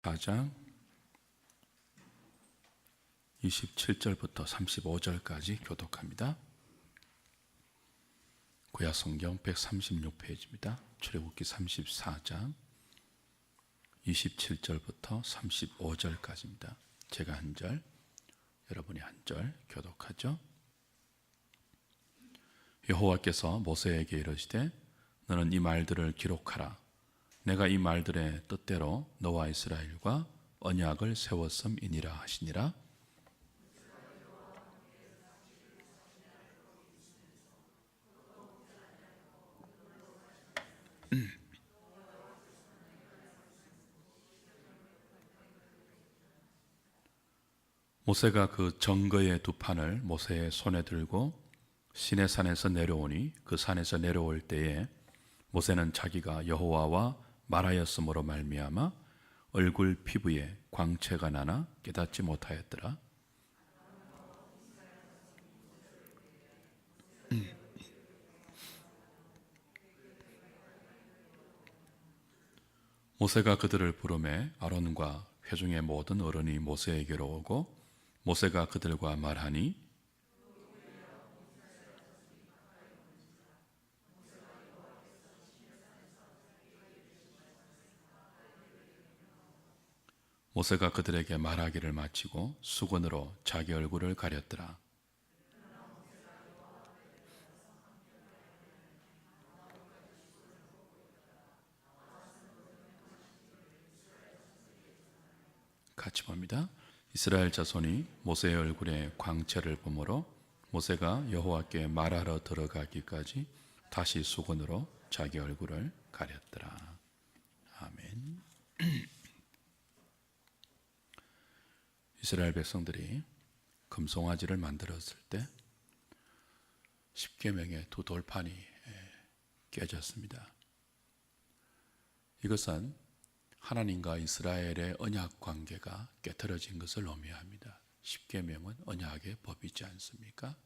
4장 27절부터 35절까지 교독합니다. 구약성경 136페이지입니다. 출애굽기 34장 27절부터 35절까지입니다. 제가 한 절, 여러분이 한 절 교독하죠. 여호와께서 모세에게 이르시되 너는 이 말들을 기록하라. 내가 이 말들의 뜻대로 너와 이스라엘과 언약을 세웠음이니라 하시니라. 모세가 그 정거의 두 판을 모세의 손에 들고 시내산에서 내려오니 그 산에서 내려올 때에 모세는 자기가 여호와와 말하였으므로 말미암아 얼굴 피부에 광채가 나나 깨닫지 못하였더라. 모세가 그들을 부르매 아론과 회중의 모든 어른이 모세에게로 오고 모세가 그들과 말하니 모세가 그들에게 말하기를 마치고 수건으로 자기 얼굴을 가렸더라. 같이 봅니다. 이스라엘 자손이 모세의 얼굴에 광채를 보므로 모세가 여호와께 말하러 들어가기까지 다시 수건으로 자기 얼굴을 가렸더라. 아멘. 이스라엘 백성들이 금송아지를 만들었을 때 십계명의 두 돌판이 깨졌습니다. 이것은 하나님과 이스라엘의 언약 관계가 깨트려진 것을 의미합니다. 십계명은 언약의 법이지 않습니까?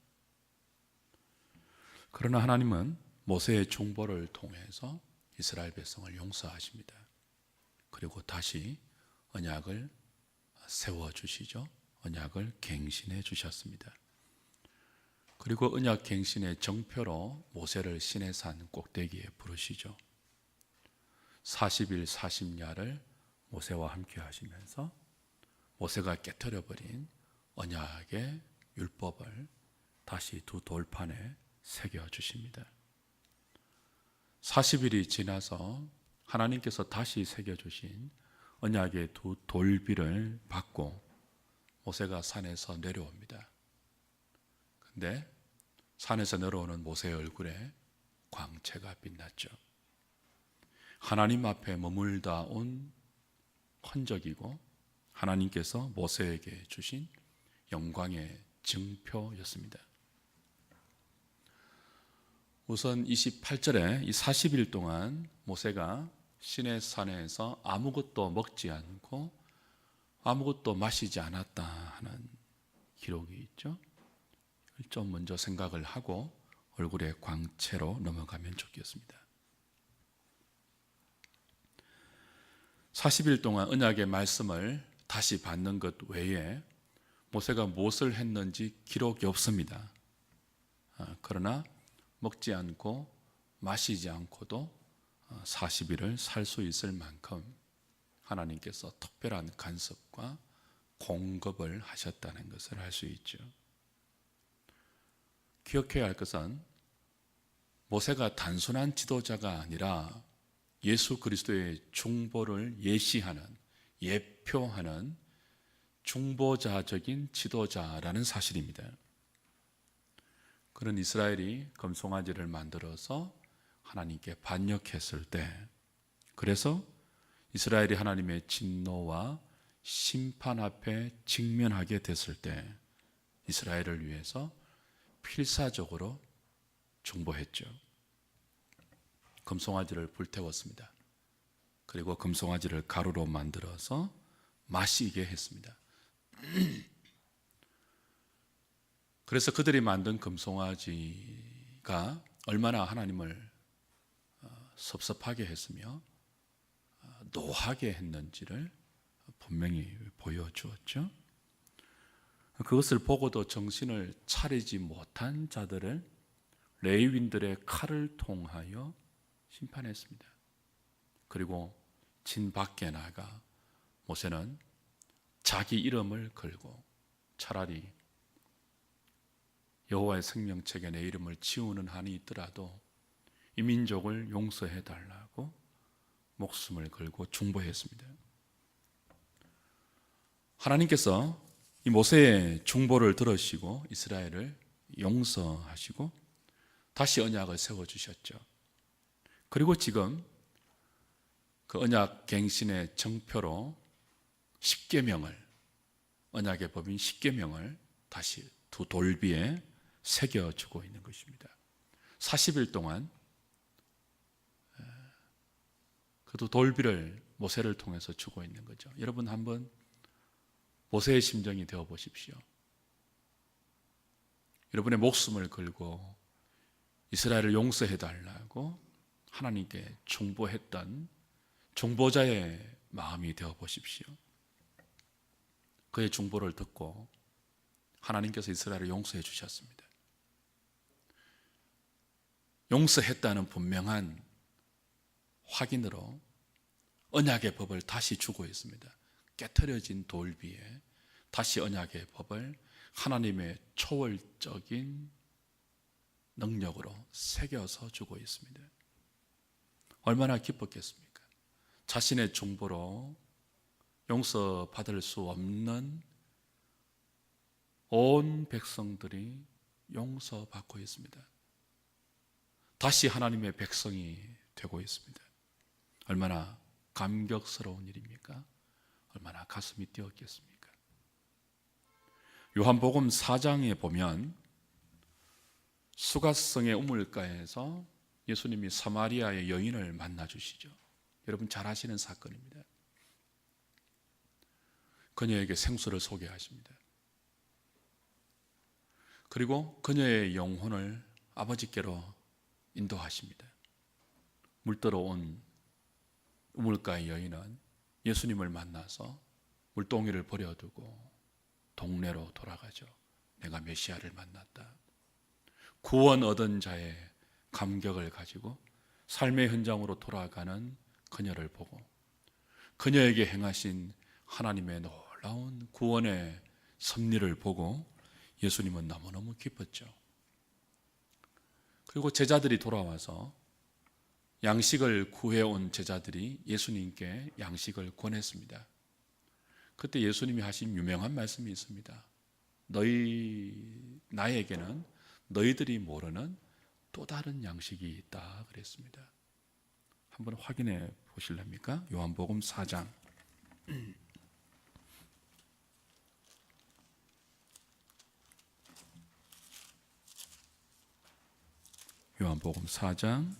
그러나 하나님은 모세의 중보를 통해서 이스라엘 백성을 용서하십니다. 그리고 다시 언약을 세워주시죠. 언약을 갱신해 주셨습니다. 그리고 언약 갱신의 정표로 모세를 시내산 꼭대기에 부르시죠. 40일 40야를 모세와 함께 하시면서 모세가 깨트려버린 언약의 율법을 다시 두 돌판에 새겨주십니다. 40일이 지나서 하나님께서 다시 새겨주신 언약의 두 돌비를 받고 모세가 산에서 내려옵니다. 그런데 산에서 내려오는 모세의 얼굴에 광채가 빛났죠. 하나님 앞에 머물다 온 흔적이고 하나님께서 모세에게 주신 영광의 증표였습니다. 우선 28절에 이 40일 동안 모세가 시내산에서 아무것도 먹지 않고 아무것도 마시지 않았다 하는 기록이 있죠. 좀 먼저 생각을 하고 얼굴의 광채로 넘어가면 좋겠습니다. 40일 동안 언약의 말씀을 다시 받는 것 외에 모세가 무엇을 했는지 기록이 없습니다. 그러나 먹지 않고 마시지 않고도 40일을 살 수 있을 만큼 하나님께서 특별한 간섭과 공급을 하셨다는 것을 알 수 있죠. 기억해야 할 것은 모세가 단순한 지도자가 아니라 예수 그리스도의 중보를 예시하는, 예표하는 중보자적인 지도자라는 사실입니다. 그런 이스라엘이 금송아지를 만들어서 하나님께 반역했을 때, 그래서 이스라엘이 하나님의 진노와 심판 앞에 직면하게 됐을 때 이스라엘을 위해서 필사적으로 중보했죠. 금송아지를 불태웠습니다. 그리고 금송아지를 가루로 만들어서 마시게 했습니다. 그래서 그들이 만든 금송아지가 얼마나 하나님을 섭섭하게 했으며 노하게 했는지를 분명히 보여주었죠. 그것을 보고도 정신을 차리지 못한 자들을 레위인들의 칼을 통하여 심판했습니다. 그리고 진 밖에 나가 모세는 자기 이름을 걸고 차라리 여호와의 생명책에 내 이름을 지우는 한이 있더라도 이 민족을 용서해 달라고 목숨을 걸고 중보했습니다. 하나님께서 이 모세의 중보를 들으시고 이스라엘을 용서하시고 다시 언약을 세워주셨죠. 그리고 지금 그 언약 갱신의 정표로 10계명을, 언약의 법인 10계명을 다시 두 돌비에 새겨주고 있는 것입니다. 40일 동안 그 두 돌비를 모세를 통해서 주고 있는 거죠. 여러분 한번 모세의 심정이 되어 보십시오. 여러분의 목숨을 걸고 이스라엘을 용서해 달라고 하나님께 중보했던 중보자의 마음이 되어 보십시오. 그의 중보를 듣고 하나님께서 이스라엘을 용서해 주셨습니다. 용서했다는 분명한 확인으로 언약의 법을 다시 주고 있습니다. 깨트려진 돌 위에 다시 언약의 법을 하나님의 초월적인 능력으로 새겨서 주고 있습니다. 얼마나 기뻤겠습니까? 자신의 중보로 용서받을 수 없는 온 백성들이 용서받고 있습니다. 다시 하나님의 백성이 되고 있습니다. 얼마나 감격스러운 일입니까? 얼마나 가슴이 뛰었겠습니까? 요한복음 4장에 보면 수가성의 우물가에서 예수님이 사마리아의 여인을 만나 주시죠. 여러분 잘 아시는 사건입니다. 그녀에게 생수를 소개하십니다. 그리고 그녀의 영혼을 아버지께로 인도하십니다. 물들어 온 우물가의 여인은 예수님을 만나서 물동이를 버려두고 동네로 돌아가죠. 내가 메시아를 만났다. 구원 얻은 자의 감격을 가지고 삶의 현장으로 돌아가는 그녀를 보고 그녀에게 행하신 하나님의 놀라운 구원의 섭리를 보고 예수님은 너무너무 기뻤죠. 그리고 제자들이 돌아와서 양식을 구해온 제자들이 예수님께 양식을 권했습니다. 그때 예수님이 하신 유명한 말씀이 있습니다. 나에게는 너희들이 모르는 또 다른 양식이 있다 그랬습니다. 한번 확인해 보실랍니까? 요한복음 4장 요한복음 4장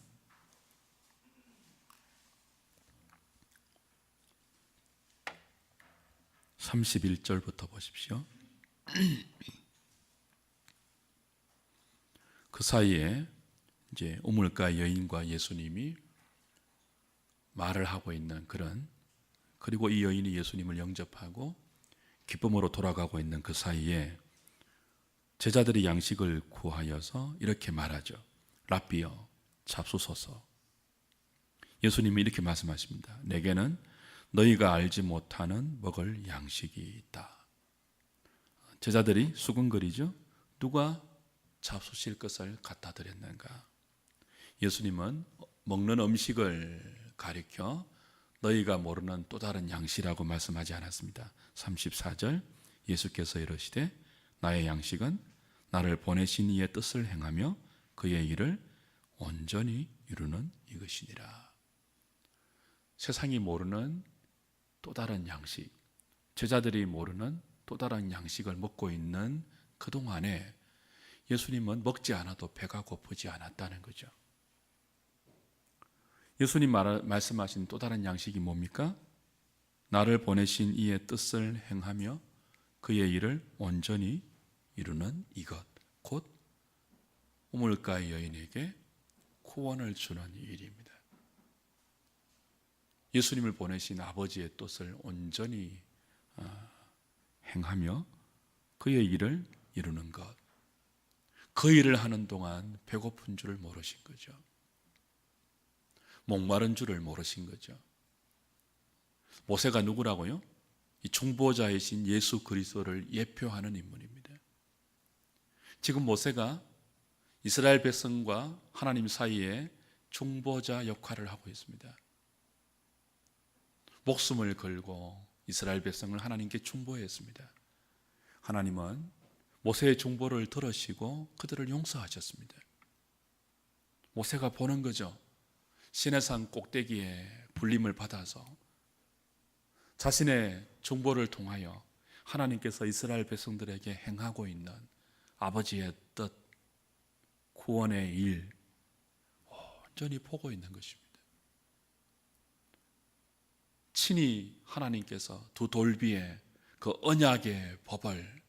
31절부터 보십시오. 그 사이에 이제 우물가 여인과 예수님이 말을 하고 있는 그리고 이 여인이 예수님을 영접하고 기쁨으로 돌아가고 있는 그 사이에 제자들이 양식을 구하여서 이렇게 말하죠. 랍비여 잡수소서. 예수님이 이렇게 말씀하십니다. 내게는 너희가 알지 못하는 먹을 양식이 있다. 제자들이 수군거리죠. 누가 잡수실 것을 갖다 드렸는가? 예수님은 먹는 음식을 가리켜 너희가 모르는 또 다른 양식이라고 말씀하지 않았습니다. 34절 예수께서 이르시되 나의 양식은 나를 보내신 이의 뜻을 행하며 그의 일을 온전히 이루는 이것이니라. 세상이 모르는 또 다른 양식, 제자들이 모르는 또 다른 양식을 먹고 있는 그동안에 예수님은 먹지 않아도 배가 고프지 않았다는 거죠. 예수님 말씀하신 또 다른 양식이 뭡니까? 나를 보내신 이의 뜻을 행하며 그의 일을 온전히 이루는 이것, 곧 우물가의 여인에게 구원을 주는 일입니다. 예수님을 보내신 아버지의 뜻을 온전히 행하며 그의 일을 이루는 것. 그 일을 하는 동안 배고픈 줄을 모르신 거죠. 목마른 줄을 모르신 거죠. 모세가 누구라고요? 이 중보자이신 예수 그리스도를 예표하는 인물입니다. 지금 모세가 이스라엘 백성과 하나님 사이에 중보자 역할을 하고 있습니다. 목숨을 걸고 이스라엘 백성을 하나님께 중보했습니다. 하나님은 모세의 중보를 들으시고 그들을 용서하셨습니다. 모세가 보는 거죠. 시내산 꼭대기에 불림을 받아서 자신의 중보를 통하여 하나님께서 이스라엘 백성들에게 행하고 있는 아버지의 뜻, 구원의 일 온전히 보고 있는 것입니다. 친히 하나님께서 두 돌비에 그 언약의 법을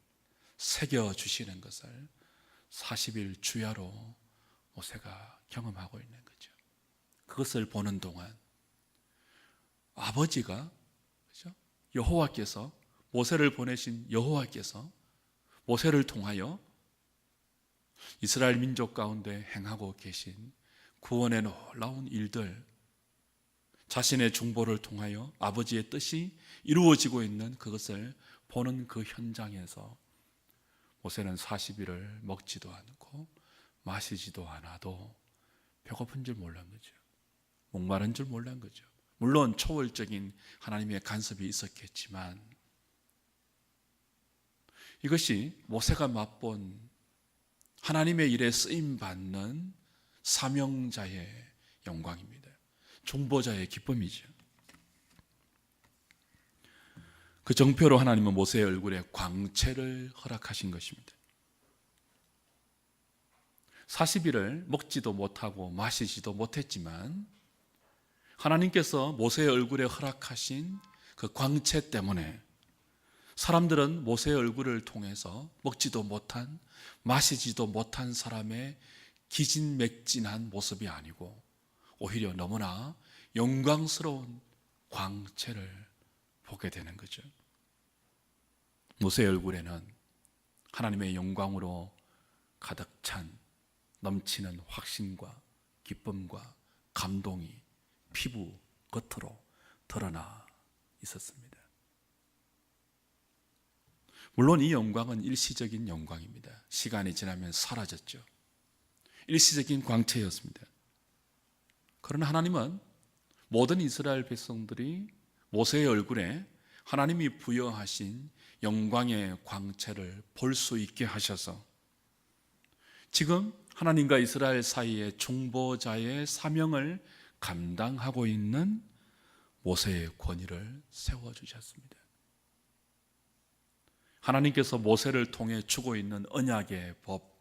새겨주시는 것을 40일 주야로 모세가 경험하고 있는 거죠. 그것을 보는 동안 아버지가, 그렇죠? 여호와께서, 모세를 보내신 여호와께서 모세를 통하여 이스라엘 민족 가운데 행하고 계신 구원의 놀라운 일들, 자신의 중보를 통하여 아버지의 뜻이 이루어지고 있는 그것을 보는 그 현장에서 모세는 40일을 먹지도 않고 마시지도 않아도 배고픈 줄 몰란 거죠. 목마른 줄 몰란 거죠. 물론 초월적인 하나님의 간섭이 있었겠지만 이것이 모세가 맛본 하나님의 일에 쓰임받는 사명자의 영광입니다. 중보자의 기쁨이죠. 그 정표로 하나님은 모세의 얼굴에 광채를 허락하신 것입니다. 40일을 먹지도 못하고 마시지도 못했지만 하나님께서 모세의 얼굴에 허락하신 그 광채 때문에 사람들은 모세의 얼굴을 통해서 먹지도 못한, 마시지도 못한 사람의 기진맥진한 모습이 아니고 오히려 너무나 영광스러운 광채를 보게 되는 거죠. 모세의 얼굴에는 하나님의 영광으로 가득 찬 넘치는 확신과 기쁨과 감동이 피부 겉으로 드러나 있었습니다. 물론 이 영광은 일시적인 영광입니다. 시간이 지나면 사라졌죠. 일시적인 광채였습니다. 그러나 하나님은 모든 이스라엘 백성들이 모세의 얼굴에 하나님이 부여하신 영광의 광채를 볼 수 있게 하셔서 지금 하나님과 이스라엘 사이의 중보자의 사명을 감당하고 있는 모세의 권위를 세워주셨습니다. 하나님께서 모세를 통해 주고 있는 언약의 법,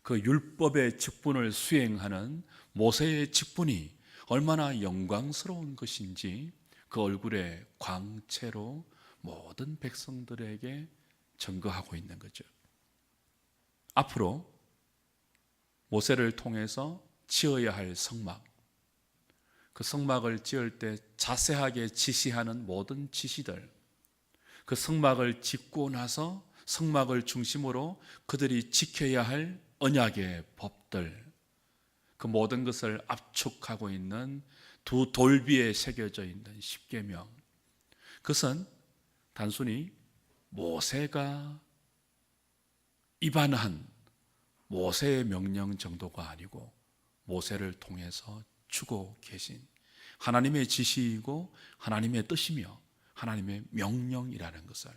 그 율법의 직분을 수행하는 모세의 직분이 얼마나 영광스러운 것인지 그 얼굴의 광채로 모든 백성들에게 증거하고 있는 거죠. 앞으로 모세를 통해서 지어야 할 성막, 그 성막을 지을 때 자세하게 지시하는 모든 지시들, 그 성막을 짓고 나서 성막을 중심으로 그들이 지켜야 할 언약의 법들, 그 모든 것을 압축하고 있는 두 돌비에 새겨져 있는 십계명, 그것은 단순히 모세가 입안한 모세의 명령 정도가 아니고 모세를 통해서 주고 계신 하나님의 지시이고 하나님의 뜻이며 하나님의 명령이라는 것을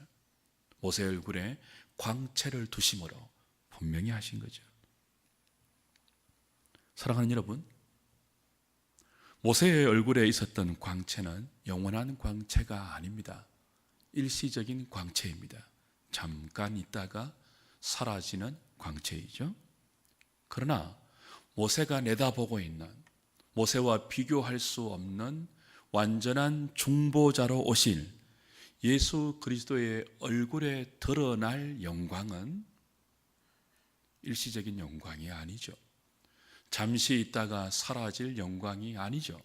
모세의 얼굴에 광채를 두심으로 분명히 하신 거죠. 사랑하는 여러분, 모세의 얼굴에 있었던 광채는 영원한 광채가 아닙니다. 일시적인 광채입니다. 잠깐 있다가 사라지는 광채이죠. 그러나 모세가 내다보고 있는, 모세와 비교할 수 없는 완전한 중보자로 오실 예수 그리스도의 얼굴에 드러날 영광은 일시적인 영광이 아니죠. 잠시 있다가 사라질 영광이 아니죠.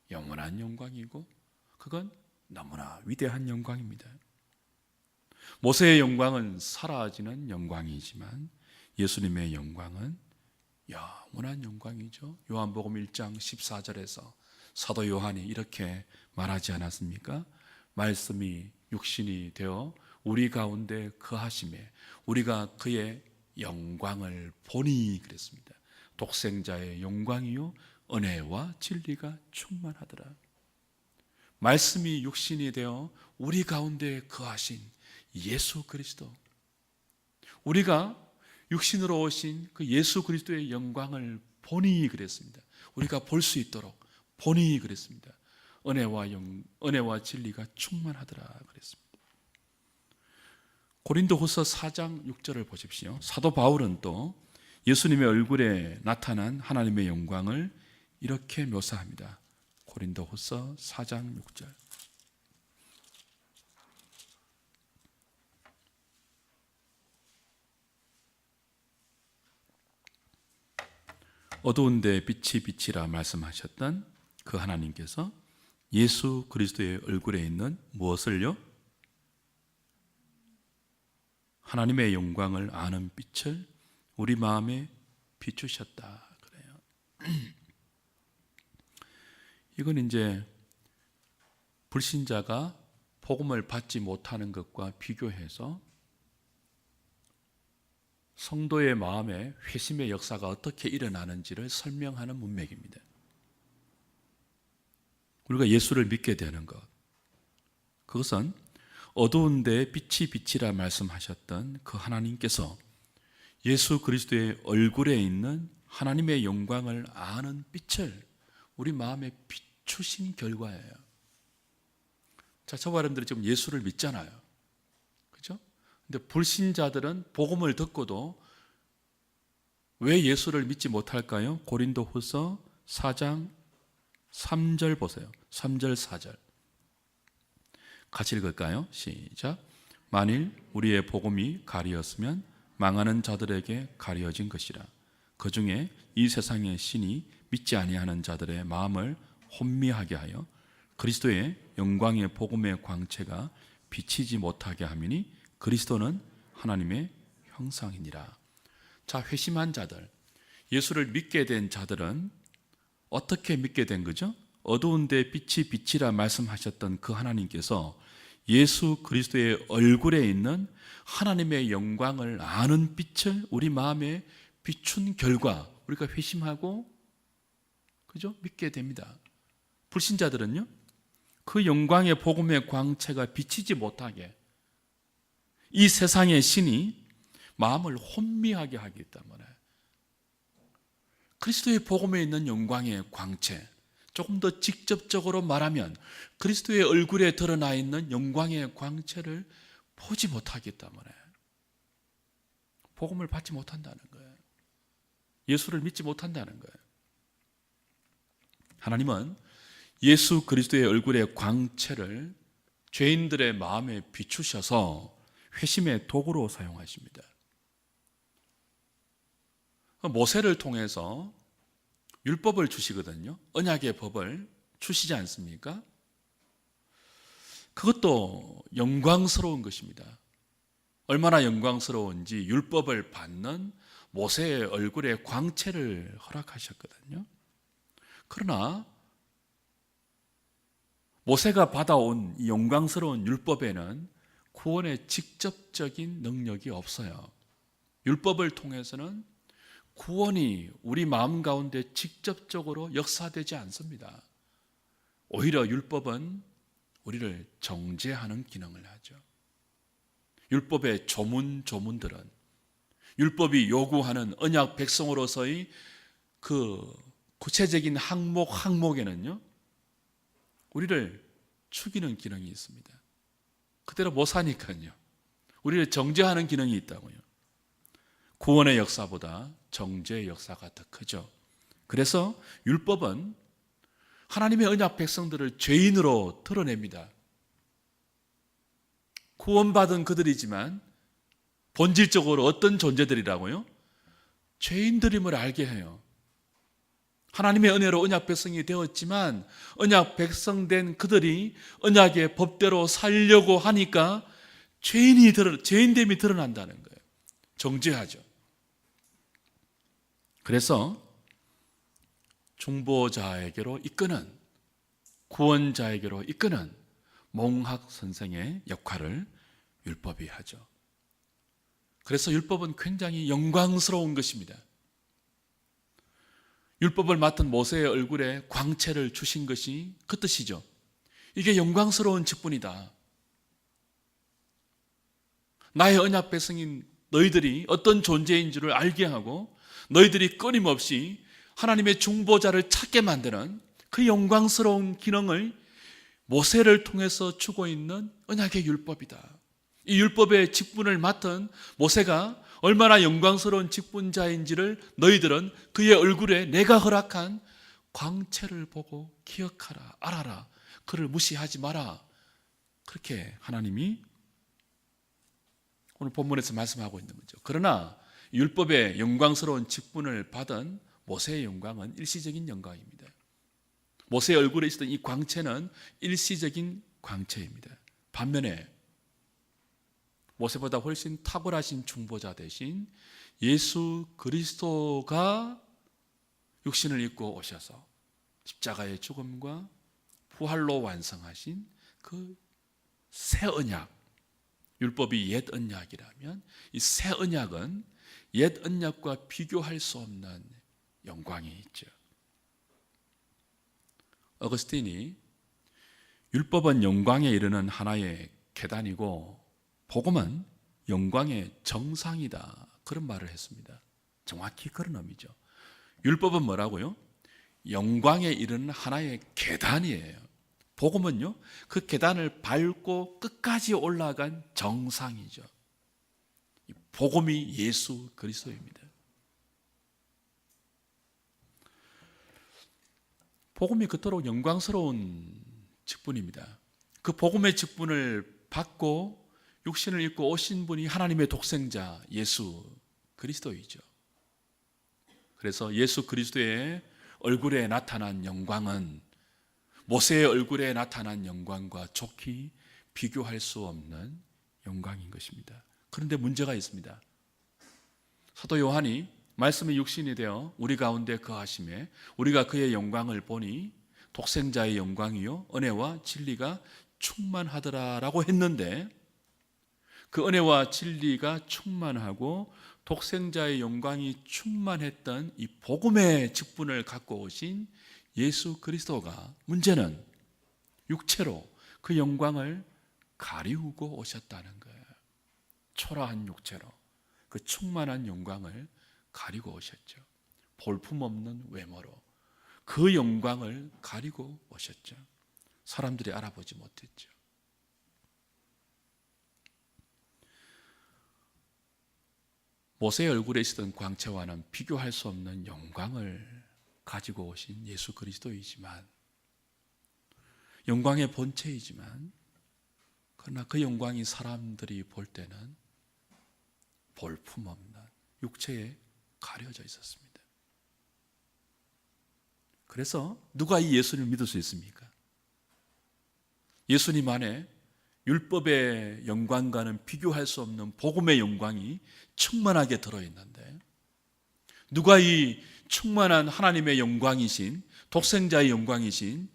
영원한 영광이고 그건 너무나 위대한 영광입니다. 모세의 영광은 사라지는 영광이지만 예수님의 영광은 영원한 영광이죠. 요한복음 1장 14절에서 사도 요한이 이렇게 말하지 않았습니까? 말씀이 육신이 되어 우리 가운데 거하심에 우리가 그의 영광을 보니 그랬습니다. 독생자의 영광이요 은혜와 진리가 충만하더라. 말씀이 육신이 되어 우리 가운데 거하신 예수 그리스도, 우리가 육신으로 오신 그 예수 그리스도의 영광을 보니 그랬습니다. 우리가 볼 수 있도록 보니 그랬습니다. 은혜와 진리가 충만하더라 그랬습니다. 고린도후서 4장 6절을 보십시오. 사도 바울은 또 예수님의 얼굴에 나타난 하나님의 영광을 이렇게 묘사합니다. 고린도후서 4장 6절. 어두운데 빛이 빛이라 말씀하셨던 그 하나님께서 예수 그리스도의 얼굴에 있는 무엇을요? 하나님의 영광을 아는 빛을 우리 마음에 비추셨다 그래요. 이건 이제 불신자가 복음을 받지 못하는 것과 비교해서 성도의 마음에 회심의 역사가 어떻게 일어나는지를 설명하는 문맥입니다. 우리가 예수를 믿게 되는 것, 그것은 어두운 데에 빛이 빛이라 말씀하셨던 그 하나님께서 예수 그리스도의 얼굴에 있는 하나님의 영광을 아는 빛을 우리 마음에 비추신 결과예요. 자, 저와 여러분들이 지금 예수를 믿잖아요. 그렇죠? 근데 불신자들은 복음을 듣고도 왜 예수를 믿지 못할까요? 고린도후서 4장 3절 보세요. 3절 4절 같이 읽을까요? 시작. 만일 우리의 복음이 가리었으면 망하는 자들에게 가려진 것이라. 그 중에 이 세상의 신이 믿지 아니하는 자들의 마음을 혼미하게 하여 그리스도의 영광의 복음의 광채가 비치지 못하게 함이니 그리스도는 하나님의 형상이니라. 자, 회심한 자들, 예수를 믿게 된 자들은 어떻게 믿게 된 거죠? 어두운 데 빛이 빛이라 말씀하셨던 그 하나님께서 예수 그리스도의 얼굴에 있는 하나님의 영광을 아는 빛을 우리 마음에 비춘 결과 우리가 회심하고 그죠? 믿게 됩니다. 불신자들은요, 그 영광의 복음의 광채가 비치지 못하게 이 세상의 신이 마음을 혼미하게 하기 때문에 그리스도의 복음에 있는 영광의 광채, 조금 더 직접적으로 말하면 그리스도의 얼굴에 드러나 있는 영광의 광채를 보지 못하기 때문에 복음을 받지 못한다는 거예요. 예수를 믿지 못한다는 거예요. 하나님은 예수 그리스도의 얼굴의 광채를 죄인들의 마음에 비추셔서 회심의 도구로 사용하십니다. 모세를 통해서 율법을 주시거든요. 언약의 법을 주시지 않습니까? 그것도 영광스러운 것입니다. 얼마나 영광스러운지 율법을 받는 모세의 얼굴에 광채를 허락하셨거든요. 그러나 모세가 받아온 이 영광스러운 율법에는 구원의 직접적인 능력이 없어요. 율법을 통해서는 구원이 우리 마음 가운데 직접적으로 역사되지 않습니다. 오히려 율법은 우리를 정죄하는 기능을 하죠. 율법의 조문들은 율법이 요구하는 언약 백성으로서의 그 구체적인 항목에는요, 우리를 죽이는 기능이 있습니다. 그대로 못 사니까요. 우리를 정죄하는 기능이 있다고요. 구원의 역사보다 정죄의 역사가 더 크죠. 그래서 율법은 하나님의 언약 백성들을 죄인으로 드러냅니다. 구원받은 그들이지만 본질적으로 어떤 존재들이라고요? 죄인들임을 알게 해요. 하나님의 은혜로 언약 백성이 되었지만 언약 백성 된 그들이 언약의 법대로 살려고 하니까 죄인됨이 드러난다는 거예요. 정죄하죠. 그래서 중보자에게로 이끄는, 구원자에게로 이끄는 몽학 선생의 역할을 율법이 하죠. 그래서 율법은 굉장히 영광스러운 것입니다. 율법을 맡은 모세의 얼굴에 광채를 주신 것이 그 뜻이죠. 이게 영광스러운 직분이다. 나의 언약 백성인 너희들이 어떤 존재인 줄을 알게 하고 너희들이 끊임없이 하나님의 중보자를 찾게 만드는 그 영광스러운 기능을 모세를 통해서 주고 있는 언약의 율법이다. 이 율법의 직분을 맡은 모세가 얼마나 영광스러운 직분자인지를 너희들은 그의 얼굴에 내가 허락한 광채를 보고 기억하라, 알아라. 그를 무시하지 마라. 그렇게 하나님이 오늘 본문에서 말씀하고 있는 거죠. 그러나 율법의 영광스러운 직분을 받은 모세의 영광은 일시적인 영광입니다. 모세의 얼굴에 있었던 이 광채는 일시적인 광채입니다. 반면에 모세보다 훨씬 탁월하신 중보자 대신 예수 그리스도가 육신을 입고 오셔서 십자가의 죽음과 부활로 완성하신 그 새 언약, 율법이 옛 언약이라면 이 새 언약은 옛 언약과 비교할 수 없는 영광이 있죠. 어거스틴이 율법은 영광에 이르는 하나의 계단이고 복음은 영광의 정상이다, 그런 말을 했습니다. 정확히 그런 의미죠. 율법은 뭐라고요? 영광에 이르는 하나의 계단이에요. 복음은요, 그 계단을 밟고 끝까지 올라간 정상이죠. 복음이 예수 그리스도입니다. 복음이 그토록 영광스러운 직분입니다. 그 복음의 직분을 받고 육신을 입고 오신 분이 하나님의 독생자 예수 그리스도이죠. 그래서 예수 그리스도의 얼굴에 나타난 영광은 모세의 얼굴에 나타난 영광과 좋게 비교할 수 없는 영광인 것입니다. 그런데 문제가 있습니다. 사도 요한이 말씀이 육신이 되어 우리 가운데 거하심에 우리가 그의 영광을 보니 독생자의 영광이요 은혜와 진리가 충만하더라라고 했는데, 그 은혜와 진리가 충만하고 독생자의 영광이 충만했던 이 복음의 직분을 갖고 오신 예수 그리스도가 문제는 육체로 그 영광을 가리우고 오셨다는 거예요. 초라한 육체로 그 충만한 영광을 가리고 오셨죠. 볼품없는 외모로 그 영광을 가리고 오셨죠. 사람들이 알아보지 못했죠. 모세의 얼굴에 있었던 광채와는 비교할 수 없는 영광을 가지고 오신 예수 그리스도이지만, 영광의 본체이지만, 그러나 그 영광이 사람들이 볼 때는 볼품없는 육체에 가려져 있었습니다. 그래서 누가 이 예수님을 믿을 수 있습니까? 예수님 안에 율법의 영광과는 비교할 수 없는 복음의 영광이 충만하게 들어있는데, 누가 이 충만한 하나님의 영광이신 독생자의 영광이신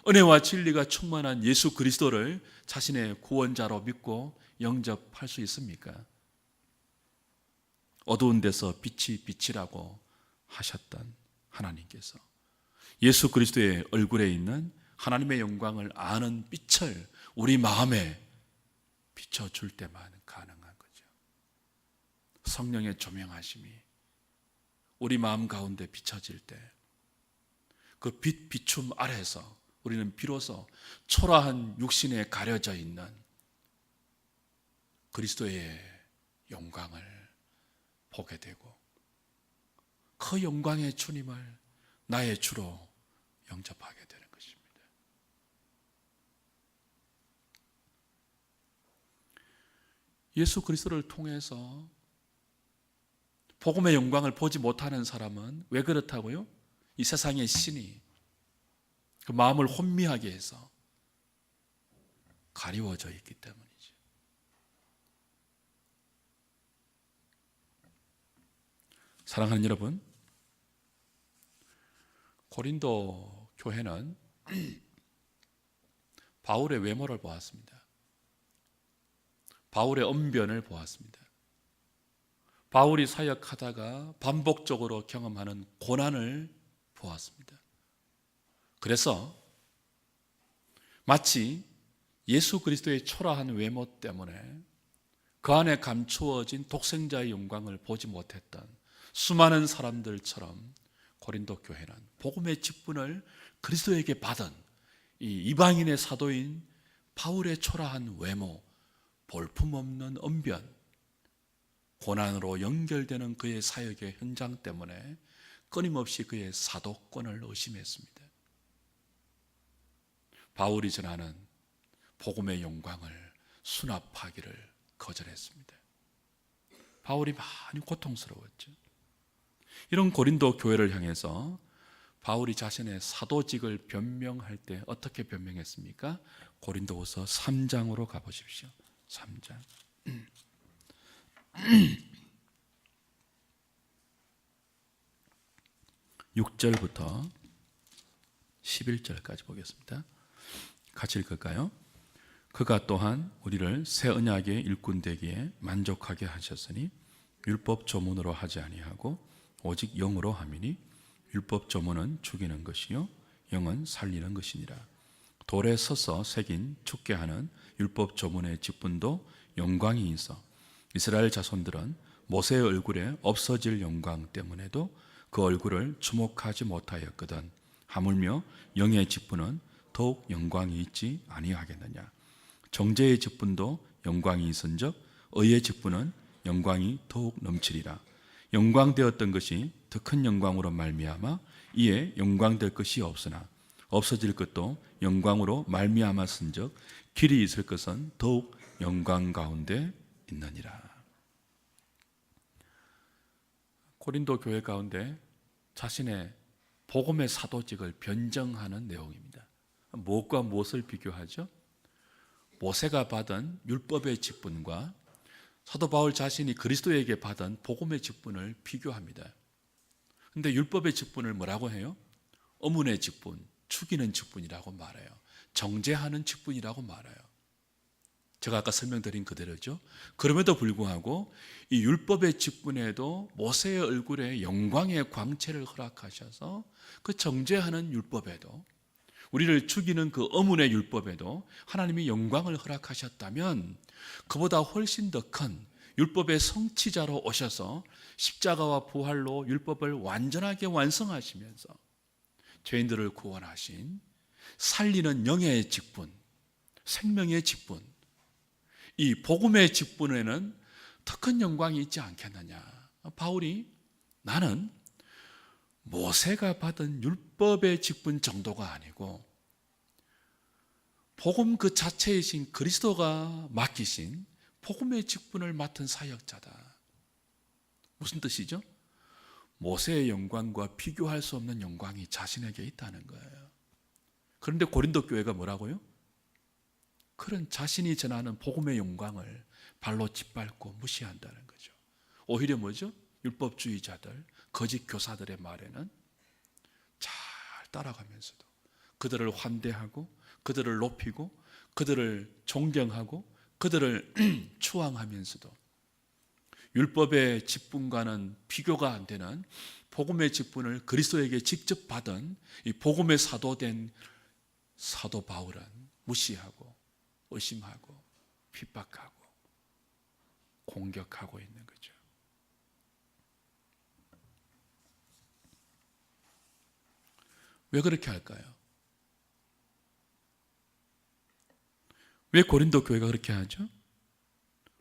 은혜와 진리가 충만한 예수 그리스도를 자신의 구원자로 믿고 영접할 수 있습니까? 어두운 데서 빛이 빛이라고 하셨던 하나님께서 예수 그리스도의 얼굴에 있는 하나님의 영광을 아는 빛을 우리 마음에 비춰줄 때만 가능한 거죠. 성령의 조명하심이 우리 마음 가운데 비춰질 때 그 빛 비춤 아래에서 우리는 비로소 초라한 육신에 가려져 있는 그리스도의 영광을 보게 되고 그 영광의 주님을 나의 주로 영접하게 되는 것입니다. 예수 그리스도를 통해서 복음의 영광을 보지 못하는 사람은 왜 그렇다고요? 이 세상의 신이 그 마음을 혼미하게 해서 가리워져 있기 때문이죠. 사랑하는 여러분, 고린도 교회는 바울의 외모를 보았습니다. 바울의 언변을 보았습니다. 바울이 사역하다가 반복적으로 경험하는 고난을 보았습니다. 그래서 마치 예수 그리스도의 초라한 외모 때문에 그 안에 감추어진 독생자의 영광을 보지 못했던 수많은 사람들처럼 고린도 교회는 복음의 직분을 그리스도에게 받은 이 이방인의 사도인 바울의 초라한 외모, 볼품없는 언변, 고난으로 연결되는 그의 사역의 현장 때문에 끊임없이 그의 사도권을 의심했습니다. 바울이 전하는 복음의 영광을 수납하기를 거절했습니다. 바울이 많이 고통스러웠죠. 이런 고린도 교회를 향해서 바울이 자신의 사도직을 변명할 때 어떻게 변명했습니까? 고린도후서 3장으로 가보십시오. 3장 6절부터 11절까지 보겠습니다. 같이 읽을까요? 그가 또한 우리를 새 언약의 일꾼 되기에 만족하게 하셨으니 율법 조문으로 하지 아니하고 오직 영으로 함이니 율법 조문은 죽이는 것이요 영은 살리는 것이니라. 돌에 서서 새긴 죽게 하는 율법 조문의 직분도 영광이 있어 이스라엘 자손들은 모세의 얼굴에 없어질 영광 때문에도 그 얼굴을 주목하지 못하였거든. 하물며 영의 직분은 더욱 영광이 있지 아니하겠느냐. 정죄의 직분도 영광이 있은즉 의의 직분은 영광이 더욱 넘치리라. 영광되었던 것이 더 큰 영광으로 말미암아 이에 영광될 것이 없으나 없어질 것도 영광으로 말미암았은즉 길이 있을 것은 더욱 영광 가운데 있느니라. 고린도 교회 가운데 자신의 복음의 사도직을 변정하는 내용입니다. 무엇과 무엇을 비교하죠? 모세가 받은 율법의 직분과 사도 바울 자신이 그리스도에게 받은 복음의 직분을 비교합니다. 그런데 율법의 직분을 뭐라고 해요? 어문의 직분, 죽이는 직분이라고 말해요. 정죄하는 직분이라고 말해요. 제가 아까 설명드린 그대로죠. 그럼에도 불구하고 이 율법의 직분에도 모세의 얼굴에 영광의 광채를 허락하셔서 그 정죄하는 율법에도 우리를 죽이는 그 어문의 율법에도 하나님이 영광을 허락하셨다면 그보다 훨씬 더 큰 율법의 성취자로 오셔서 십자가와 부활로 율법을 완전하게 완성하시면서 죄인들을 구원하신 살리는 영의 직분, 생명의 직분, 이 복음의 직분에는 더 큰 영광이 있지 않겠느냐. 바울이 나는 모세가 받은 율법의 직분 정도가 아니고 복음 그 자체이신 그리스도가 맡기신 복음의 직분을 맡은 사역자다. 무슨 뜻이죠? 모세의 영광과 비교할 수 없는 영광이 자신에게 있다는 거예요. 그런데 고린도 교회가 뭐라고요? 그런 자신이 전하는 복음의 영광을 발로 짓밟고 무시한다는 거죠. 오히려 뭐죠? 율법주의자들, 거짓 교사들의 말에는 잘 따라가면서도 그들을 환대하고 그들을 높이고 그들을 존경하고 그들을 추앙하면서도 율법의 직분과는 비교가 안 되는 복음의 직분을 그리스도에게 직접 받은 이 복음의 사도된 사도 바울은 무시하고 의심하고 핍박하고 공격하고 있는 거죠. 왜 그렇게 할까요? 왜 고린도 교회가 그렇게 하죠?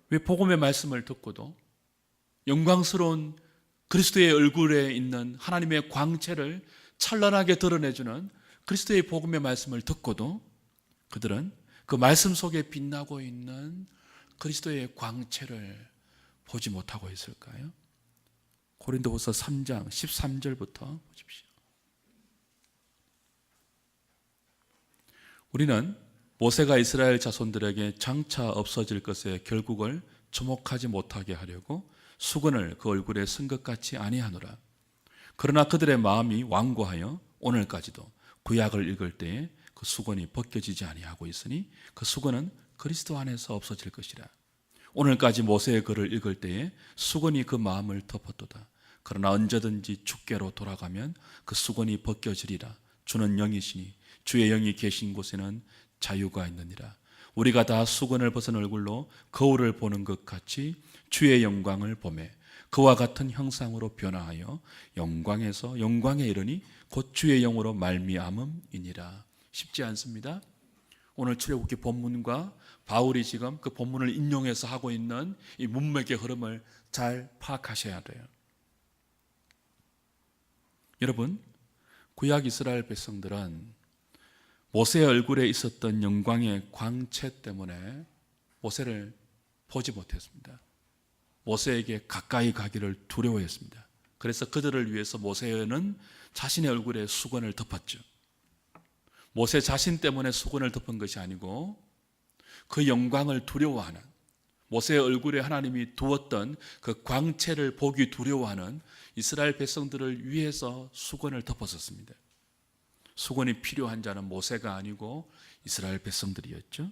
왜 복음의 말씀을 듣고도 영광스러운 그리스도의 얼굴에 있는 하나님의 광채를 찬란하게 드러내주는 그리스도의 복음의 말씀을 듣고도 그들은 그 말씀 속에 빛나고 있는 그리스도의 광채를 보지 못하고 있을까요? 고린도후서 3장 13절부터 보십시오. 우리는 모세가 이스라엘 자손들에게 장차 없어질 것의 결국을 주목하지 못하게 하려고 수건을 그 얼굴에 쓴 것 같이 아니하노라. 그러나 그들의 마음이 완고하여 오늘까지도 구약을 읽을 때에 그 수건이 벗겨지지 아니하고 있으니 그 수건은 그리스도 안에서 없어질 것이라. 오늘까지 모세의 글을 읽을 때에 수건이 그 마음을 덮었도다. 그러나 언제든지 주께로 돌아가면 그 수건이 벗겨지리라. 주는 영이시니 주의 영이 계신 곳에는 자유가 있느니라. 우리가 다 수건을 벗은 얼굴로 거울을 보는 것 같이 주의 영광을 보매 그와 같은 형상으로 변화하여 영광에서 영광에 이르니 곧 주의 영으로 말미암음이니라. 쉽지 않습니다. 오늘 출애굽기 본문과 바울이 지금 그 본문을 인용해서 하고 있는 이 문맥의 흐름을 잘 파악하셔야 돼요. 여러분, 구약 이스라엘 백성들은 모세의 얼굴에 있었던 영광의 광채 때문에 모세를 보지 못했습니다. 모세에게 가까이 가기를 두려워했습니다. 그래서 그들을 위해서 모세는 자신의 얼굴에 수건을 덮었죠. 모세 자신 때문에 수건을 덮은 것이 아니고 그 영광을 두려워하는, 모세의 얼굴에 하나님이 두었던 그 광채를 보기 두려워하는 이스라엘 백성들을 위해서 수건을 덮었었습니다. 수건이 필요한 자는 모세가 아니고 이스라엘 백성들이었죠.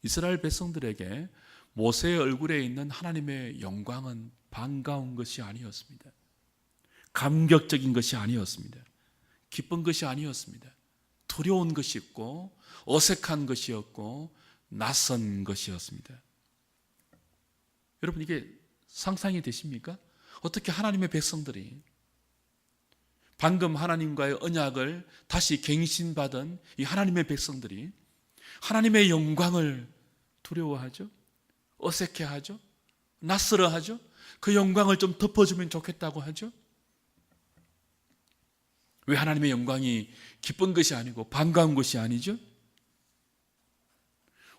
이스라엘 백성들에게 모세의 얼굴에 있는 하나님의 영광은 반가운 것이 아니었습니다. 감격적인 것이 아니었습니다. 기쁜 것이 아니었습니다. 두려운 것이었고 어색한 것이었고 낯선 것이었습니다. 여러분, 이게 상상이 되십니까? 어떻게 하나님의 백성들이 방금 하나님과의 언약을 다시 갱신받은 이 하나님의 백성들이 하나님의 영광을 두려워하죠? 어색해하죠? 낯설어하죠? 그 영광을 좀 덮어주면 좋겠다고 하죠? 왜 하나님의 영광이 기쁜 것이 아니고 반가운 것이 아니죠?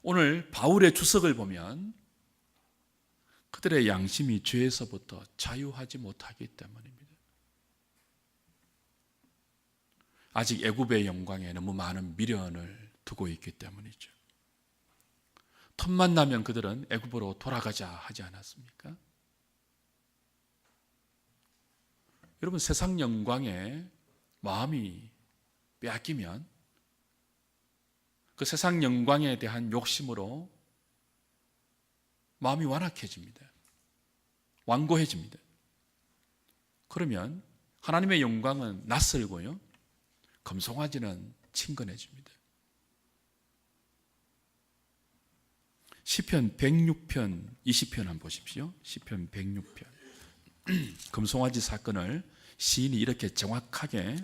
오늘 바울의 주석을 보면 그들의 양심이 죄에서부터 자유하지 못하기 때문입니다. 아직 애굽의 영광에 너무 많은 미련을 두고 있기 때문이죠. 틈만 나면 그들은 애굽으로 돌아가자 하지 않았습니까? 여러분, 세상 영광에 마음이 빼앗기면 그 세상 영광에 대한 욕심으로 마음이 완악해집니다. 완고해집니다. 그러면 하나님의 영광은 낯설고요, 검송아지는 친근해집니다. 시편 106편 20편 한번 보십시오. 시편 106편 금송아지 사건을 시인이 이렇게 정확하게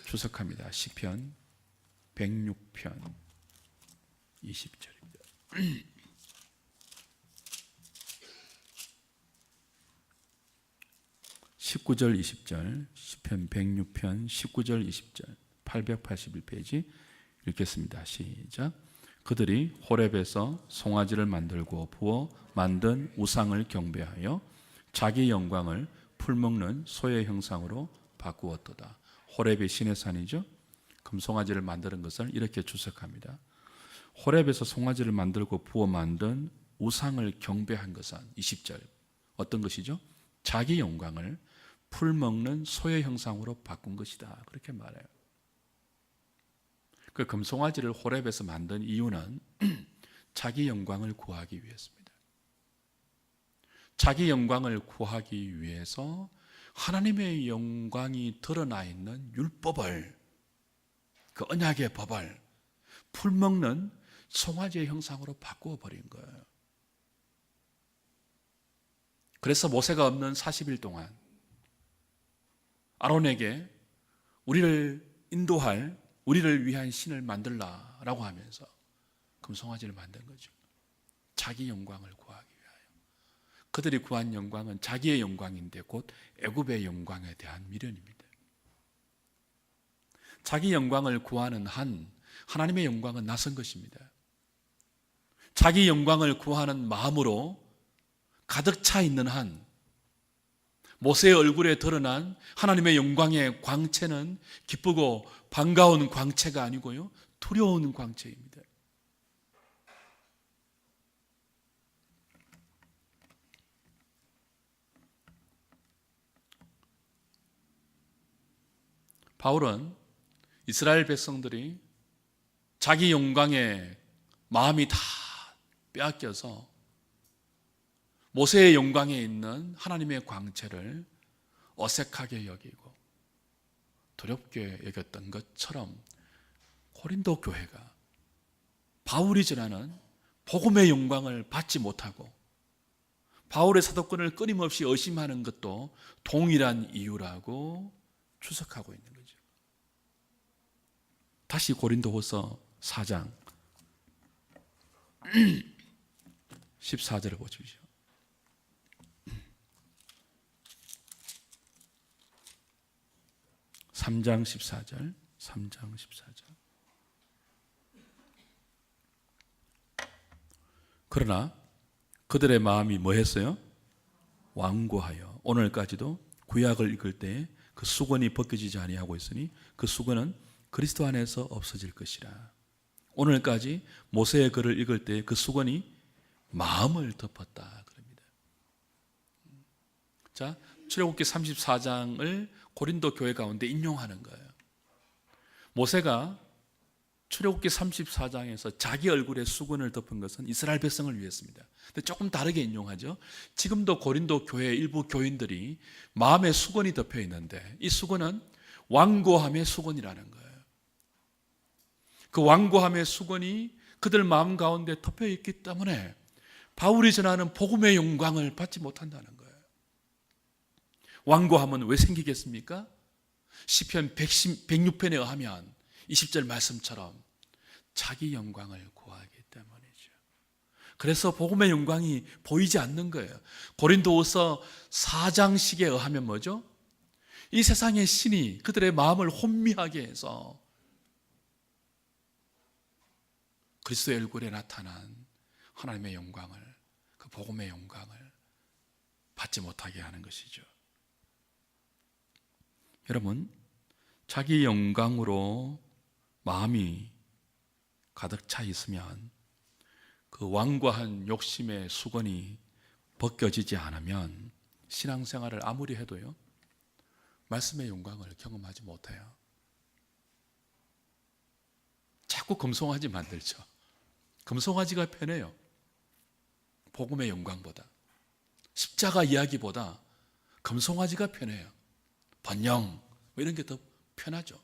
주석합니다. 시편 106편 20절입니다. (19절) (20절) 시편 106편 19절 20절 881페이지 읽겠습니다. 시작. 그들이 호렙에서 송아지를 만들고 부어 만든 우상을 경배하여 자기 영광을 풀먹는 소의 형상으로 바꾸었도다. 호렙이 신의 산이죠. 금송아지를 만드는 것을 이렇게 주석합니다. 호렙에서 송아지를 만들고 부어 만든 우상을 경배한 것은 20절 어떤 것이죠? 자기 영광을 풀먹는 소의 형상으로 바꾼 것이다. 그렇게 말해요. 그 금송아지를 호렙에서 만든 이유는 자기 영광을 구하기 위해서입니다. 자기 영광을 구하기 위해서 하나님의 영광이 드러나 있는 율법을, 그 언약의 법을 풀먹는 송아지의 형상으로 바꾸어 버린 거예요. 그래서 모세가 없는 40일 동안 아론에게 우리를 인도할, 우리를 위한 신을 만들라라고 하면서 금송아지를 만든 거죠. 자기 영광을 구하기 위하여. 그들이 구한 영광은 자기의 영광인데 곧 애굽의 영광에 대한 미련입니다. 자기 영광을 구하는 한 하나님의 영광은 낯선 것입니다. 자기 영광을 구하는 마음으로 가득 차 있는 한 모세의 얼굴에 드러난 하나님의 영광의 광채는 기쁘고 반가운 광채가 아니고요, 두려운 광채입니다. 바울은 이스라엘 백성들이 자기 영광에 마음이 다 빼앗겨서 모세의 영광에 있는 하나님의 광채를 어색하게 여기고 두렵게 여겼던 것처럼 고린도 교회가 바울이 전하는 복음의 영광을 받지 못하고 바울의 사도권을 끊임없이 의심하는 것도 동일한 이유라고 추석하고 있는 거죠. 다시 고린도후서 4장 14절을 보십시오. 3장 14절. 그러나 그들의 마음이 뭐 했어요? 완고하여 오늘까지도 구약을 읽을 때 그 수건이 벗겨지지 아니하고 있으니 그 수건은 그리스도 안에서 없어질 것이라. 오늘까지 모세의 글을 읽을 때 그 수건이 마음을 덮었다 그럽니다. 자, 출애굽기 34장을 고린도 교회 가운데 인용하는 거예요. 모세가 출애굽기 34장에서 자기 얼굴에 수건을 덮은 것은 이스라엘 백성을 위했습니다. 근데 조금 다르게 인용하죠. 지금도 고린도 교회 일부 교인들이 마음에 수건이 덮여 있는데 이 수건은 완고함의 수건이라는 거예요. 그 완고함의 수건이 그들 마음 가운데 덮여 있기 때문에 바울이 전하는 복음의 영광을 받지 못한다는 거예요. 완고함은 왜 생기겠습니까? 시편 106편에 의하면 20절 말씀처럼 자기 영광을 구하기 때문이죠. 그래서 복음의 영광이 보이지 않는 거예요. 고린도후서 4장식에 의하면 뭐죠? 이 세상의 신이 그들의 마음을 혼미하게 해서 그리스도의 얼굴에 나타난 하나님의 영광을, 그 복음의 영광을 받지 못하게 하는 것이죠. 여러분, 자기 영광으로 마음이 가득 차 있으면 그 완고한 욕심의 수건이 벗겨지지 않으면 신앙생활을 아무리 해도요, 말씀의 영광을 경험하지 못해요. 자꾸 금송아지 만들죠. 금송아지가 편해요. 복음의 영광보다, 십자가 이야기보다 금송아지가 편해요. 번영 뭐 이런 게 더 편하죠.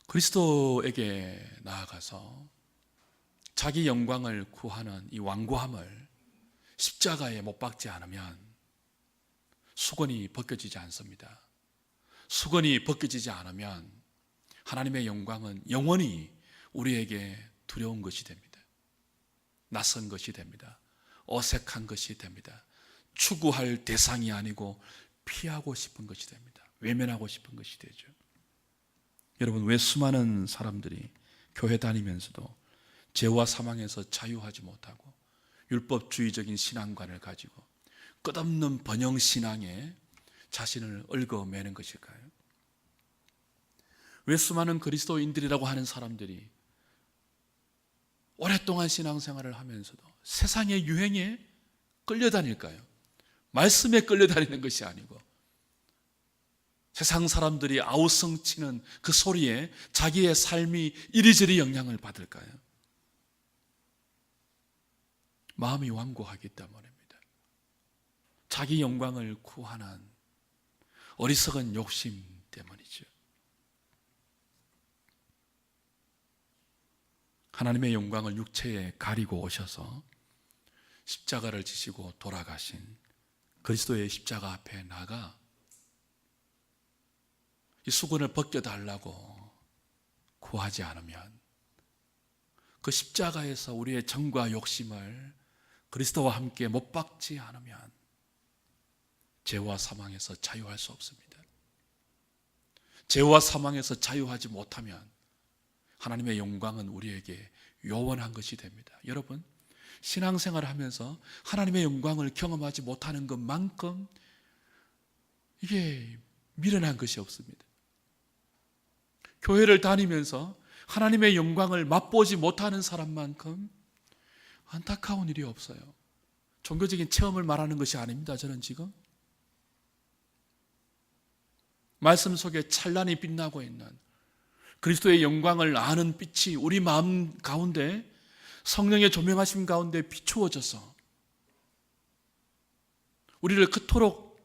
그리스도에게 나아가서 자기 영광을 구하는 이 완고함을 십자가에 못 박지 않으면 수건이 벗겨지지 않습니다. 수건이 벗겨지지 않으면 하나님의 영광은 영원히 우리에게 두려운 것이 됩니다. 낯선 것이 됩니다. 어색한 것이 됩니다. 추구할 대상이 아니고 피하고 싶은 것이 됩니다. 외면하고 싶은 것이 되죠. 여러분, 왜 수많은 사람들이 교회 다니면서도 죄와 사망에서 자유하지 못하고 율법주의적인 신앙관을 가지고 끝없는 번영신앙에 자신을 얽어매는 것일까요? 왜 수많은 그리스도인들이라고 하는 사람들이 오랫동안 신앙생활을 하면서도 세상의 유행에 끌려다닐까요? 말씀에 끌려다니는 것이 아니고 세상 사람들이 아우성치는 그 소리에 자기의 삶이 이리저리 영향을 받을까요? 마음이 완고하기 때문입니다. 자기 영광을 구하는 어리석은 욕심 때문이죠. 하나님의 영광을 육체에 가리고 오셔서 십자가를 지시고 돌아가신 그리스도의 십자가 앞에 나가 이 수건을 벗겨달라고 구하지 않으면, 그 십자가에서 우리의 정과 욕심을 그리스도와 함께 못 박지 않으면 죄와 사망에서 자유할 수 없습니다. 죄와 사망에서 자유하지 못하면 하나님의 영광은 우리에게 요원한 것이 됩니다. 여러분, 신앙생활을 하면서 하나님의 영광을 경험하지 못하는 것만큼 이게 미련한 것이 없습니다. 교회를 다니면서 하나님의 영광을 맛보지 못하는 사람만큼 안타까운 일이 없어요. 종교적인 체험을 말하는 것이 아닙니다. 저는 지금 말씀 속에 찬란히 빛나고 있는 그리스도의 영광을 아는 빛이 우리 마음 가운데 성령의 조명하심 가운데 비추어져서 우리를 그토록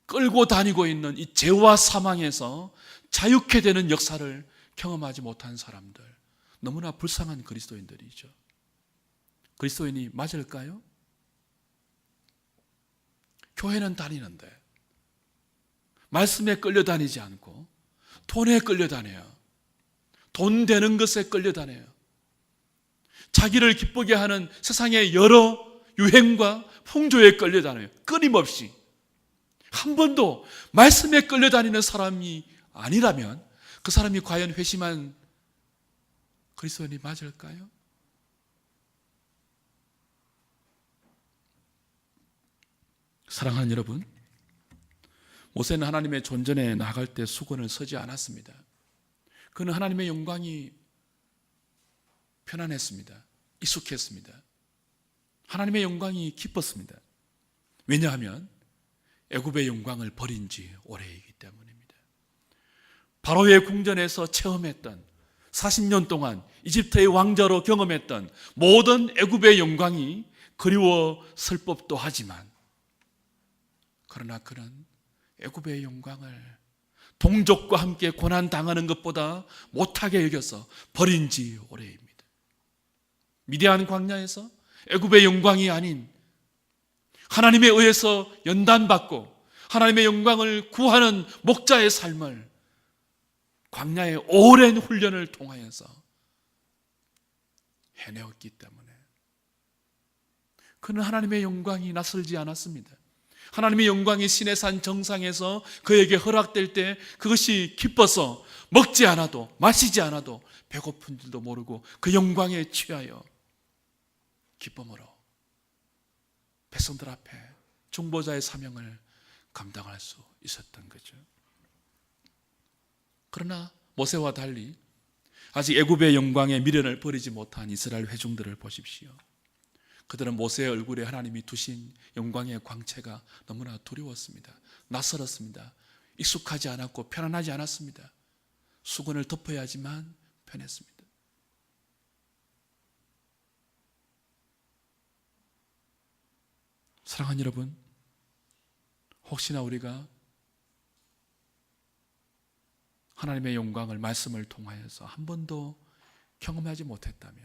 끌고 다니고 있는 이 죄와 사망에서 자유케 되는 역사를 경험하지 못한 사람들, 너무나 불쌍한 그리스도인들이죠. 그리스도인이 맞을까요? 교회는 다니는데 말씀에 끌려다니지 않고 돈에 끌려다녀요. 돈 되는 것에 끌려다녀요. 자기를 기쁘게 하는 세상의 여러 유행과 풍조에 끌려다녀요. 끊임없이. 한 번도 말씀에 끌려다니는 사람이 아니라면 그 사람이 과연 회심한 그리스도인이 맞을까요? 사랑하는 여러분, 모세는 하나님의 존전에 나갈 때 수건을 서지 않았습니다. 그는 하나님의 영광이 편안했습니다. 익숙했습니다. 하나님의 영광이 기뻤습니다. 왜냐하면 애굽의 영광을 버린 지 오래이기 때문입니다. 바로의 궁전에서 체험했던 40년 동안 이집트의 왕자로 경험했던 모든 애굽의 영광이 그리웠을 법도 하지만, 그러나 그는 애굽의 영광을 동족과 함께 고난당하는 것보다 못하게 여겨서 버린 지 오래입니다. 미디안 광야에서 애굽의 영광이 아닌 하나님에 의해서 연단받고 하나님의 영광을 구하는 목자의 삶을 광야의 오랜 훈련을 통하여서 해내었기 때문에 그는 하나님의 영광이 낯설지 않았습니다. 하나님의 영광이 시내산 정상에서 그에게 허락될 때 그것이 기뻐서 먹지 않아도 마시지 않아도 배고픈 줄도 모르고 그 영광에 취하여 기쁨으로 백성들 앞에 중보자의 사명을 감당할 수 있었던 거죠. 그러나 모세와 달리 아직 애굽의 영광의 미련을 버리지 못한 이스라엘 회중들을 보십시오. 그들은 모세의 얼굴에 하나님이 두신 영광의 광채가 너무나 두려웠습니다. 낯설었습니다. 익숙하지 않았고 편안하지 않았습니다. 수건을 덮어야지만 편했습니다. 사랑하는 여러분, 혹시나 우리가 하나님의 영광을 말씀을 통하여서 한 번도 경험하지 못했다면,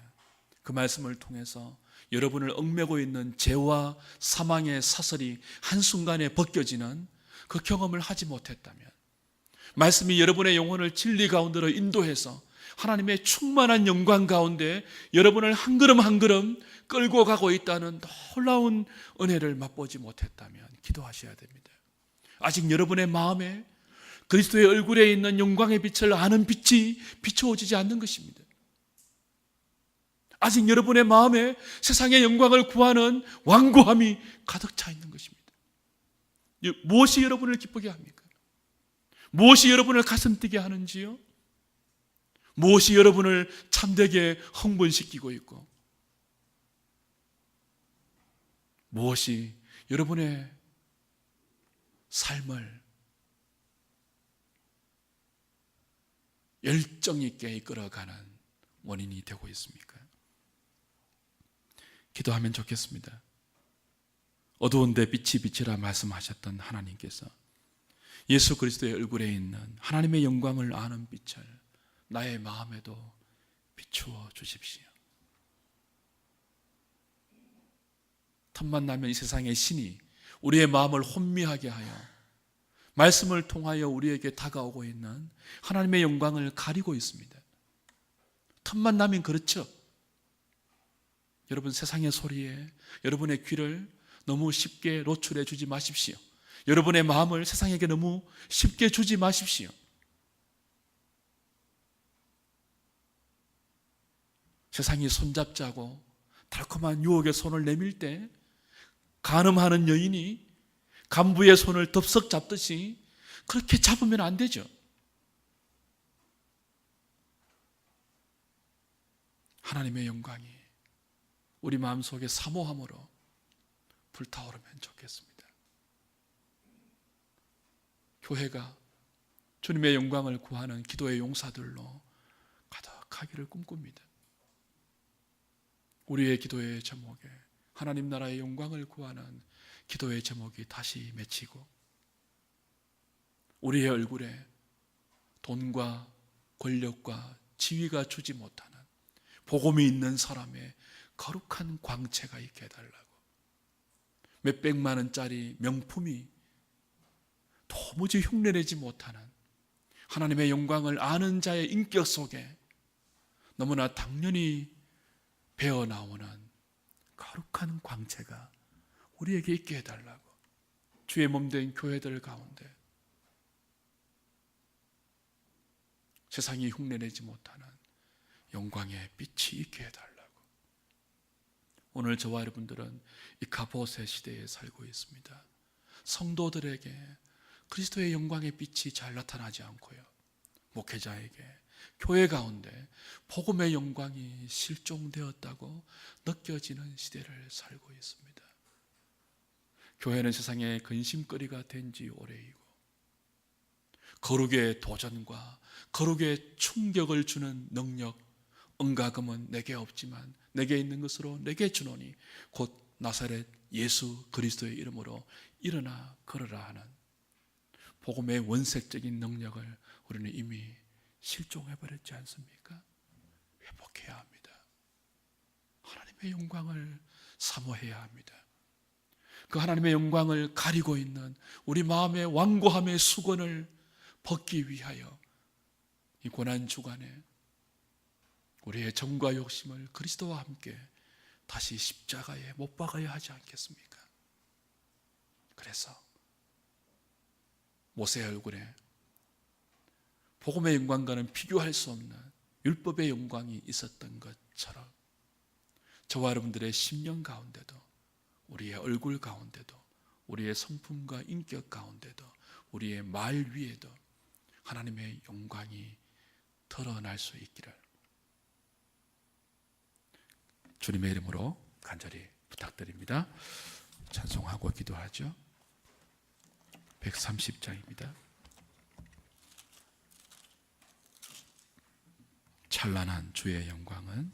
그 말씀을 통해서 여러분을 얽매고 있는 죄와 사망의 사슬이 한순간에 벗겨지는 그 경험을 하지 못했다면, 말씀이 여러분의 영혼을 진리 가운데로 인도해서 하나님의 충만한 영광 가운데 여러분을 한 걸음 한 걸음 끌고 가고 있다는 놀라운 은혜를 맛보지 못했다면 기도하셔야 됩니다. 아직 여러분의 마음에 그리스도의 얼굴에 있는 영광의 빛을 아는 빛이 비추어지지 않는 것입니다. 아직 여러분의 마음에 세상의 영광을 구하는 완고함이 가득 차 있는 것입니다. 무엇이 여러분을 기쁘게 합니까? 무엇이 여러분을 가슴 뛰게 하는지요? 무엇이 여러분을 참되게 흥분시키고 있고, 무엇이 여러분의 삶을 열정 있게 이끌어가는 원인이 되고 있습니까? 기도하면 좋겠습니다. 어두운데 빛이 비치라 말씀하셨던 하나님께서 예수 그리스도의 얼굴에 있는 하나님의 영광을 아는 빛을 나의 마음에도 비추어 주십시오. 틈만 나면 이 세상의 신이 우리의 마음을 혼미하게 하여 말씀을 통하여 우리에게 다가오고 있는 하나님의 영광을 가리고 있습니다. 틈만 나면 그렇죠. 여러분, 세상의 소리에 여러분의 귀를 너무 쉽게 노출해 주지 마십시오. 여러분의 마음을 세상에게 너무 쉽게 주지 마십시오. 세상이 손잡자고 달콤한 유혹의 손을 내밀 때 간음하는 여인이 간부의 손을 덥석 잡듯이 그렇게 잡으면 안 되죠. 하나님의 영광이 우리 마음속에 사모함으로 불타오르면 좋겠습니다. 교회가 주님의 영광을 구하는 기도의 용사들로 가득하기를 꿈꿉니다. 우리의 기도의 제목에 하나님 나라의 영광을 구하는 기도의 제목이 다시 맺히고, 우리의 얼굴에 돈과 권력과 지위가 주지 못하는 복음이 있는 사람의 거룩한 광채가 있게 해달라고, 몇백만 원짜리 명품이 도무지 흉내내지 못하는 하나님의 영광을 아는 자의 인격 속에 너무나 당연히 배어나오는 거룩한 광채가 우리에게 있게 해달라고, 주의 몸된 교회들 가운데 세상이 흉내내지 못하는 영광의 빛이 있게 해달라고. 오늘 저와 여러분들은 이 갑옷의 시대에 살고 있습니다. 성도들에게 그리스도의 영광의 빛이 잘 나타나지 않고요, 목회자에게 교회 가운데 복음의 영광이 실종되었다고 느껴지는 시대를 살고 있습니다. 교회는 세상의 근심거리가 된 지 오래이고, 거룩의 도전과 거룩의 충격을 주는 능력, 은가금은 내게 없지만 내게 있는 것으로 내게 주노니 곧 나사렛 예수 그리스도의 이름으로 일어나 걸으라 하는 복음의 원색적인 능력을 우리는 이미 실종해버렸지 않습니까? 회복해야 합니다. 하나님의 영광을 사모해야 합니다. 그 하나님의 영광을 가리고 있는 우리 마음의 완고함의 수건을 벗기 위하여 이 고난주간에 우리의 정과 욕심을 그리스도와 함께 다시 십자가에 못 박아야 하지 않겠습니까? 그래서 모세의 얼굴에 복음의 영광과는 비교할 수 없는 율법의 영광이 있었던 것처럼 저와 여러분들의 심령 가운데도, 우리의 얼굴 가운데도, 우리의 성품과 인격 가운데도, 우리의 말 위에도 하나님의 영광이 드러날 수 있기를 주님의 이름으로 간절히 부탁드립니다. 찬송하고 기도하죠. 130장입니다. 찬란한 주의 영광은